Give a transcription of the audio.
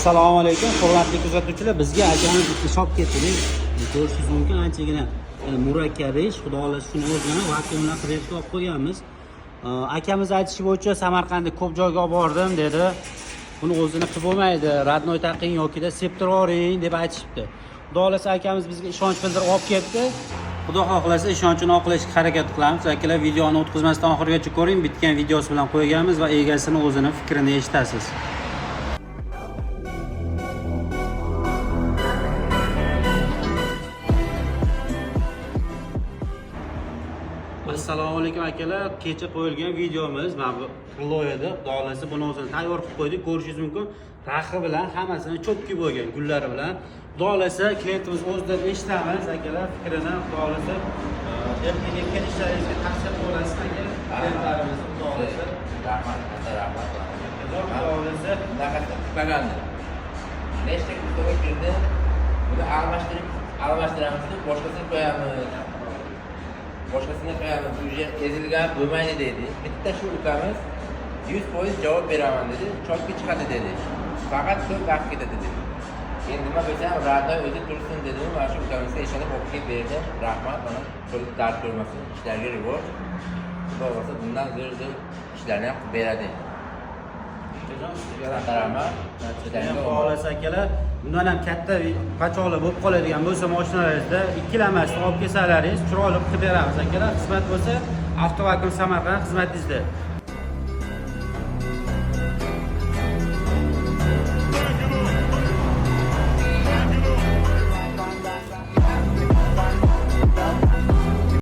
Assalomu alaykum, hurmatli kuzatuvchilar. Bizga akamiz bitta shop keltirdik. Ko'rishingiz mumkin, anchagina murakkab ish. Xudo xohlasa shuni o'zini vakuumdan qilib olib qo'yganmiz. Akamiz aytishi bo'yicha Samarqandda ko'p joyga olib bordim dedi. Buni o'zini qilib bo'lmaydi, radnoy taqing yokida septirib yuboring deb aytishibdi. Xudo xohlasa akamiz bizga ishonch bildirib olib keldi. Xudo xohlasa ishonchini oqlashga harakat qilamiz. Akalar, videoni o'tkazmasdan oxirigacha ko'ring. Bitgan videosi bilan qo'yganmiz va egasini o'zini fikrini eshitasiz. Assalomu alaykum akalar. Kecha qo'yilgan videomiz mana bu loyada. Xudo xohlasa buni o'zini tayyor qilib qo'ydik. Ko'rishingiz mumkin. Raxi bilan hammasini cho'tki bo'lgan, gullari bilan. Xudo xohlasa klientimiz o'zidan eshitamiz akalar fikrini. Xudo xohlasa ertaga kelishlaringizga taqsim bo'lasiz aka. Klientlarimiz xudo xohlasa. Rahmat, rahmat. Xudo xohlasa Naqadar kutmagandi. Nechta kutoga kirdi. Buni almashtiramiz deb boshqasini qo'yamiz. Boshqasini qo'yamiz. Bu yer ezilgan bo'lmaydi dedi. Bitta shu ukamiz 100% javob beraman dedi. Chopga chiqadi dedi. Faqat ko'p vaqt ketadi dedi. Endi nima bo'lsam, radnoy o'zi tursin dedim. Mana shu ukamizga ishonib olib kelib berdim. Rahmat, mana qo'lib dard ko'rmasin. Ishlarga rivoj. Xudo xohlasa bundan zo'r ishlarni ham qilib beradi. Xohlasa akalar, bundan ham katta pachoqli bo'lib qoladigan bo'lsa mashinalaringizda ikkilamasdan olib kelsalaringiz chiroyli qilib beramiz akalar. Xizmat bo'lsa Avtovakum Samarqand xizmatingizda.